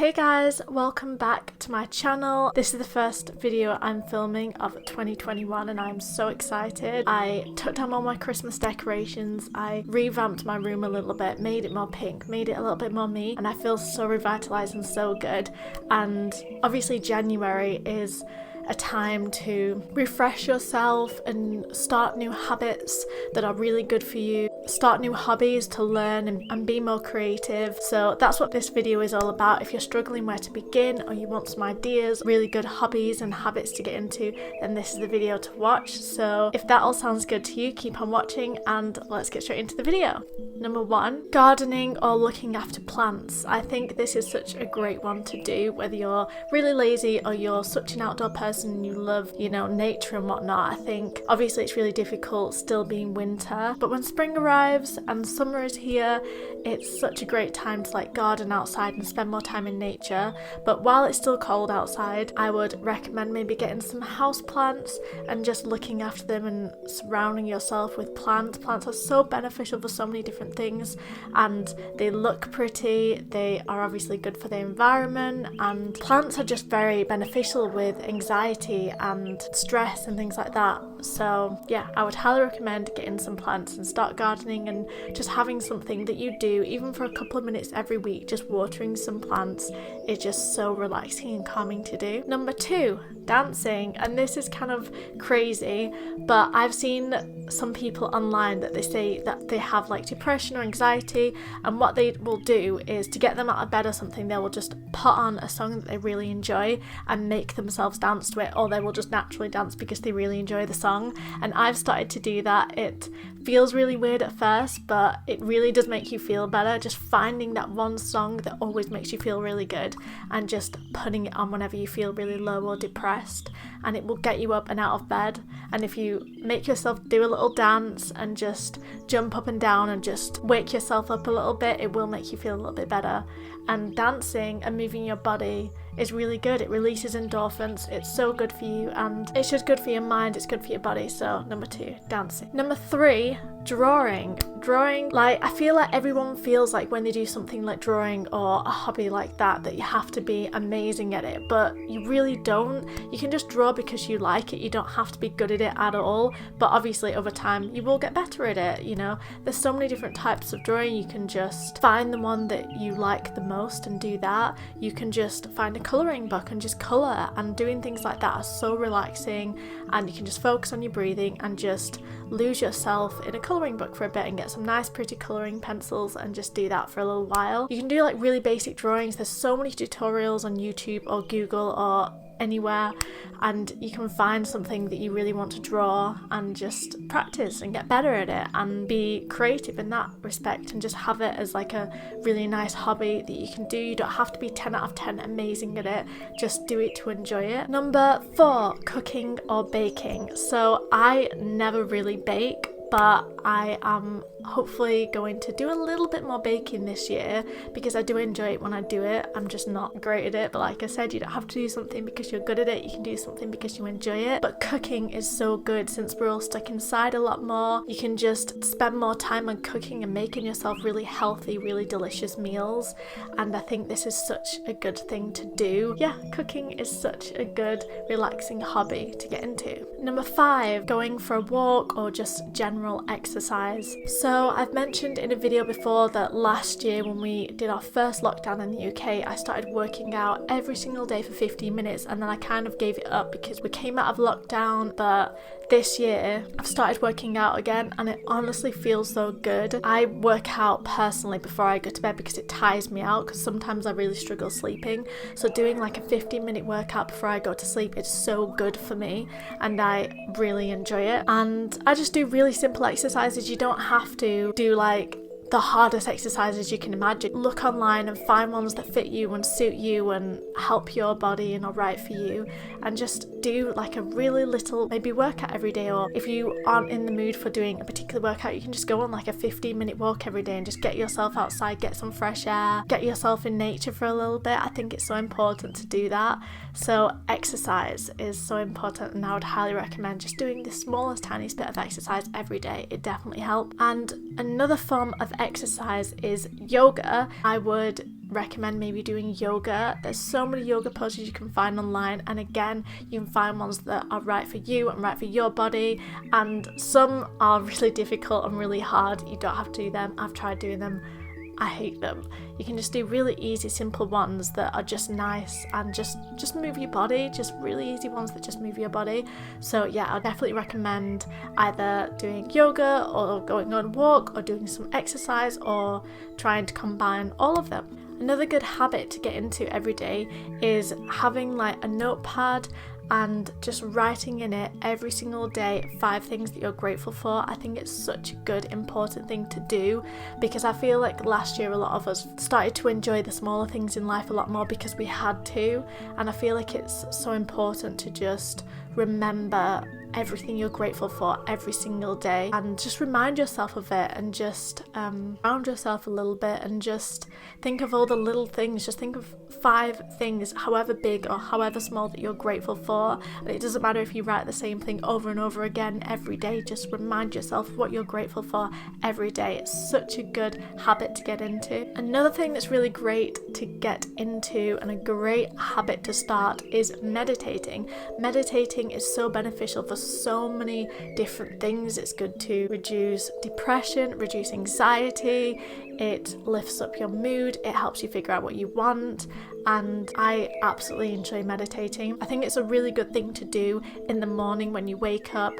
Hey guys, welcome back to my channel. This is the first video I'm filming of 2021 and I'm so excited. I took down all my Christmas decorations, I revamped my room a little bit, made it more pink, made it a little bit more me, and I feel so revitalized and so good. And obviously January is a time to refresh yourself and start new habits that are really good for you, start new hobbies to learn and be more creative. So that's what this video is all about. If you're struggling where to begin or you want some ideas, really good hobbies and habits to get into, then this is the video to watch. So if that all sounds good to you, keep on watching and let's get straight into the video. Number 1, gardening or looking after plants. I think this is such a great one to do, whether you're really lazy or you're such an outdoor person and you love, nature and whatnot. I think obviously it's really difficult still being winter, but when spring arrives and summer is here, it's such a great time to garden outside and spend more time in nature. But while it's still cold outside, I would recommend maybe getting some house plants and just looking after them and surrounding yourself with plants. Plants are so beneficial for so many different things and they look pretty, they are obviously good for the environment, and plants are just very beneficial with anxiety and stress and things like that. So yeah, I would highly recommend getting some plants and start gardening and just having something that you do even for a couple of minutes every week, just watering some plants. It's just so relaxing and calming to do. Number 2, dancing. And this is kind of crazy, but I've seen some people online that they say that they have depression or anxiety, and what they will do is to get them out of bed or something, they will just put on a song that they really enjoy and make themselves dance to it, or they will just naturally dance because they really enjoy the song. And I've started to do that. It feels really weird at first, but it really does make you feel better, just finding that one song that always makes you feel really good and just putting it on whenever you feel really low or depressed, and it will get you up and out of bed. And if you make yourself do a little dance and just jump up and down and just wake yourself up a little bit, it will make you feel a little bit better. And dancing and moving your body is really good. It releases endorphins. It's so good for you, and it's just good for your mind, it's good for your body. So number 2, dancing. Number 3, drawing. I feel like everyone feels like when they do something like drawing or a hobby like that you have to be amazing at it, but you really don't. You can just draw because you like it. You don't have to be good at it at all, but obviously over time you will get better at it. There's so many different types of drawing. You can just find the one that you like the most and do that. You can just find a colouring book and just colour, and doing things like that are so relaxing, and you can just focus on your breathing and just lose yourself in a colouring book for a bit and get some nice pretty colouring pencils and just do that for a little while. You can do really basic drawings. There's so many tutorials on YouTube or Google or anywhere, and you can find something that you really want to draw and just practice and get better at it and be creative in that respect, and just have it as a really nice hobby that you can do. You don't have to be 10 out of 10 amazing at it, just do it to enjoy it. Number 4, cooking or baking. So I never really bake, but I am hopefully going to do a little bit more baking this year because I do enjoy it when I do it. I'm just not great at it, but like I said, you don't have to do something because you're good at it. You can do something because you enjoy it. But cooking is so good since we're all stuck inside a lot more. You can just spend more time on cooking and making yourself really healthy, really delicious meals, and I think this is such a good thing to do. Yeah, cooking is such a good relaxing hobby to get into. Number 5, going for a walk or just general exercise. So I've mentioned in a video before that last year when we did our first lockdown in the UK, I started working out every single day for 15 minutes, and then I kind of gave it up because we came out of lockdown. But this year I've started working out again, and it honestly feels so good. I work out personally before I go to bed because it tires me out, because sometimes I really struggle sleeping. So doing a 15-minute workout before I go to sleep, it's so good for me and I really enjoy it. And I just do really simple exercises. You don't have to do the hardest exercises you can imagine. Look online and find ones that fit you and suit you and help your body and are right for you, and just do a really little maybe workout every day. Or if you aren't in the mood for doing a particular workout, you can just go on a 15-minute walk every day and just get yourself outside, get some fresh air, get yourself in nature for a little bit. I think it's so important to do that. So exercise is so important, and I would highly recommend just doing the smallest tiniest bit of exercise every day. It definitely helps. And another form of exercise is yoga. I would recommend maybe doing yoga. There's so many yoga poses you can find online, and again, you can find ones that are right for you and right for your body, and some are really difficult and really hard. You don't have to do them. I've tried doing them. I hate them. You can just do really easy, simple ones that are just nice and just move your body, just really easy ones that just move your body. So yeah, I'll definitely recommend either doing yoga or going on a walk or doing some exercise or trying to combine all of them. Another good habit to get into every day is having like a notepad and just writing in it every single day 5 things that you're grateful for. I think it's such a good, important thing to do, because I feel like last year a lot of us started to enjoy the smaller things in life a lot more because we had to, and I feel like it's so important to just remember everything you're grateful for every single day and just remind yourself of it, and just ground yourself a little bit and just think of all the little things. Just think of 5 things, however big or however small, that you're grateful for. And it doesn't matter if you write the same thing over and over again every day. Just remind yourself what you're grateful for every day. It's such a good habit to get into. Another thing that's really great to get into and a great habit to start is meditating. Meditating is so beneficial for so many different things. It's good to reduce depression, reduce anxiety, it lifts up your mood, it helps you figure out what you want, and I absolutely enjoy meditating. I think it's a really good thing to do in the morning when you wake up,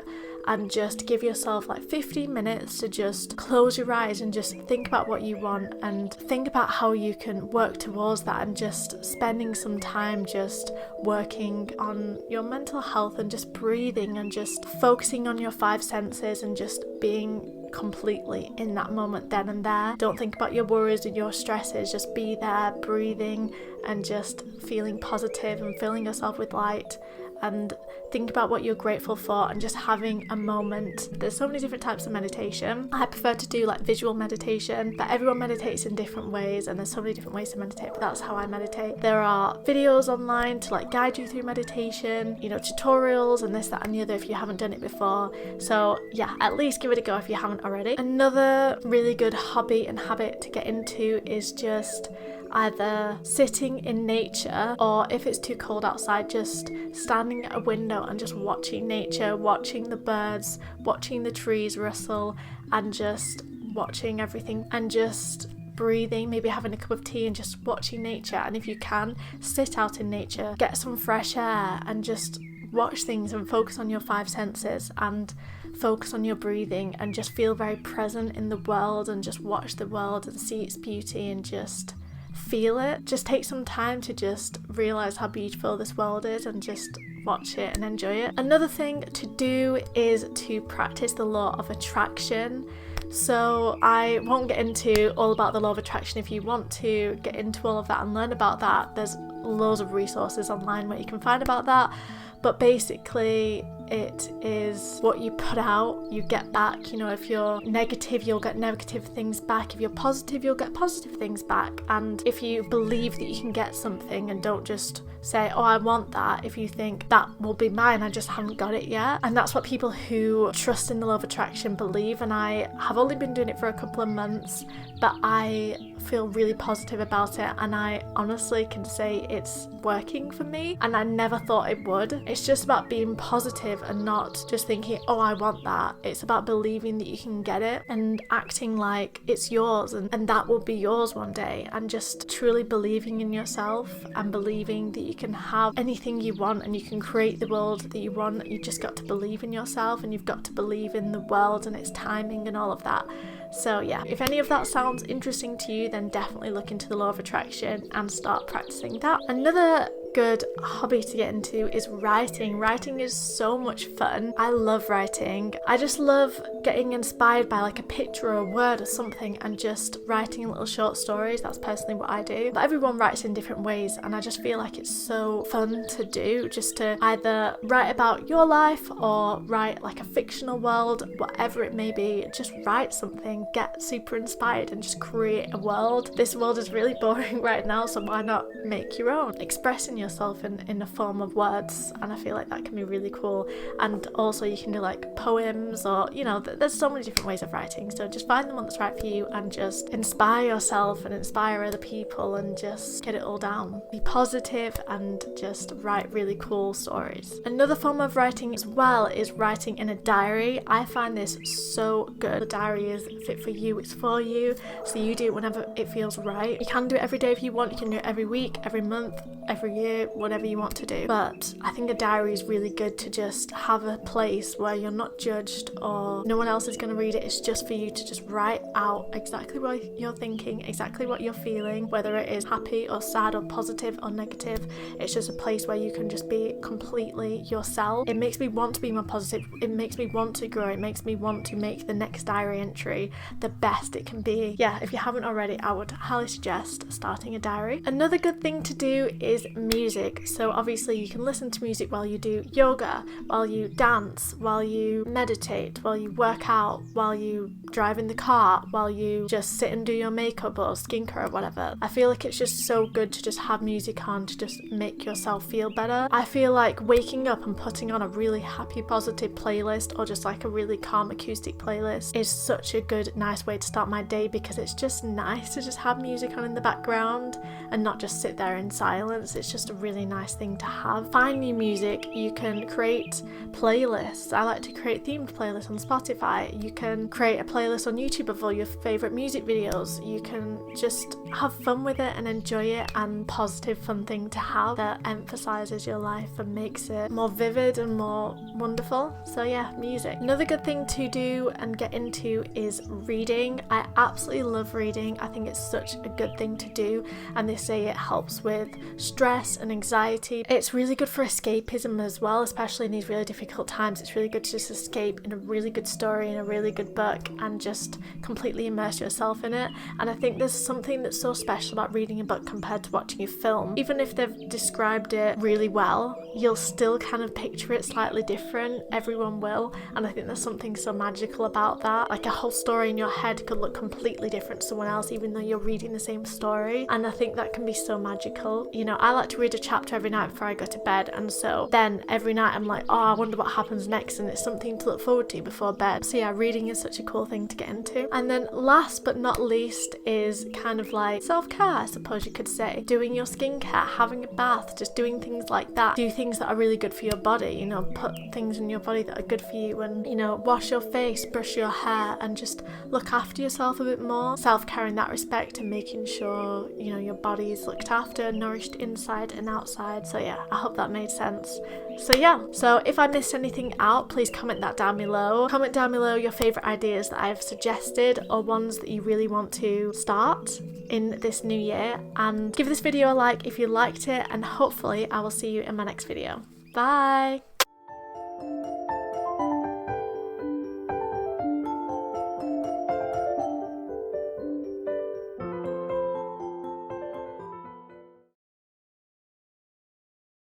and just give yourself like 15 minutes to just close your eyes and just think about what you want and think about how you can work towards that, and just spending some time just working on your mental health and just breathing and just focusing on your 5 senses and just being completely in that moment then and there. Don't think about your worries and your stresses, just be there breathing and just feeling positive and filling yourself with light, and think about what you're grateful for and just having a moment. There's so many different types of meditation. I prefer to do like visual meditation, but everyone meditates in different ways, and there's so many different ways to meditate, but that's how I meditate. There are videos online to like guide you through meditation, you know, tutorials and this, that and the other if you haven't done it before. So yeah, at least give it a go if you haven't already. Another really good hobby and habit to get into is just either sitting in nature, or if it's too cold outside, just standing at a window and just watching nature, watching the birds, watching the trees rustle, and just watching everything and just breathing, maybe having a cup of tea and just watching nature. And if you can, sit out in nature, get some fresh air and just watch things and focus on your 5 senses and focus on your breathing and just feel very present in the world and just watch the world and see its beauty and just feel it. Just take some time to just realize how beautiful this world is and just watch it and enjoy it. Another thing to do is to practice the law of attraction. So I won't get into all about the law of attraction. If you want to get into all of that and learn about that, there's loads of resources online where you can find about that. But basically it is what you put out, you get back. You know, if you're negative, you'll get negative things back. If you're positive, you'll get positive things back. And if you believe that you can get something and don't just say, oh, I want that, if you think that will be mine, I just haven't got it yet. And that's what people who trust in the law of attraction believe. And I have only been doing it for a couple of months, but I feel really positive about it, and I honestly can say it's working for me, and I never thought it would. It's just about being positive and not just thinking, oh, I want that. It's about believing that you can get it and acting like it's yours and that will be yours one day, and just truly believing in yourself and believing that you can have anything you want and you can create the world that you want. You just got to believe in yourself, and you've got to believe in the world and its timing and all of that. So yeah, if any of that sounds interesting to you, then definitely look into the law of attraction and start practicing that. Another good hobby to get into is writing. Writing is so much fun. I love writing. I just love getting inspired by like a picture or a word or something and just writing little short stories. That's personally what I do. But everyone writes in different ways, and I just feel like it's so fun to do, just to either write about your life or write like a fictional world, whatever it may be. Just write something, get super inspired and just create a world. This world is really boring right now, so why not make your own? Expressing yourself in the form of words, and I feel like that can be really cool. And also you can do like poems, or you know, there's so many different ways of writing, so just find the one that's right for you and just inspire yourself and inspire other people and just get it all down. Be positive and just write really cool stories. Another form of writing as well is writing in a diary. I find this so good. The diary is fit for you, it's for you, so you do it whenever it feels right. You can do it every day if you want, you can do it every week, every month, every year, whatever you want to do. But I think a diary is really good to just have a place where you're not judged or no one else is going to read it. It's just for you to just write out exactly what you're thinking, exactly what you're feeling, whether it is happy or sad or positive or negative. It's just a place where you can just be completely yourself. It makes me want to be more positive. It makes me want to grow. It makes me want to make the next diary entry the best it can be. Yeah, if you haven't already, I would highly suggest starting a diary. Another good thing to do is music. So obviously you can listen to music while you do yoga, while you dance, while you meditate, while you work out, while you drive in the car, while you just sit and do your makeup or skincare or whatever. I feel like it's just so good to just have music on to just make yourself feel better. I feel like waking up and putting on a really happy, positive playlist, or just like a really calm acoustic playlist, is such a good, nice way to start my day, because it's just nice to just have music on in the background and not just sit there in silence. It's just a really nice thing to have. Find new music. You can create playlists. I like to create themed playlists on Spotify. You can create a playlist on YouTube of all your favourite music videos. You can just have fun with it and enjoy it, and positive fun thing to have that emphasises your life and makes it more vivid and more wonderful. So yeah, music. Another good thing to do and get into is reading. I absolutely love reading. I think it's such a good thing to do, and they say it helps with stress and anxiety. It's really good for escapism as well, especially in these really difficult times. It's really good to just escape in a really good story, in a really good book, and just completely immerse yourself in it. And I think there's something that's so special about reading a book compared to watching a film. Even if they've described it really well, you'll still kind of picture it slightly different. Everyone will. And I think there's something so magical about that. Like a whole story in your head could look completely different to someone else, even though you're reading the same story. And I think that can be so magical. You know, I like to read a chapter every night before I go to bed, and so then every night I'm like, oh, I wonder what happens next, and it's something to look forward to before bed. So yeah, reading is such a cool thing to get into. And then last but not least is kind of like self-care, I suppose you could say. Doing your skincare, having a bath, just doing things like that. Do things that are really good for your body, you know, put things in your body that are good for you, and, you know, wash your face, brush your hair, and just look after yourself a bit more. Self-care in that respect, and making sure, you know, your body is looked after, nourished inside and outside. So yeah, I hope that made sense. So yeah, so if I missed anything out, please comment that down below. Comment down below your favourite ideas that I've suggested, or ones that you really want to start in this new year, and give this video a like if you liked it, and hopefully I will see you in my next video. Bye!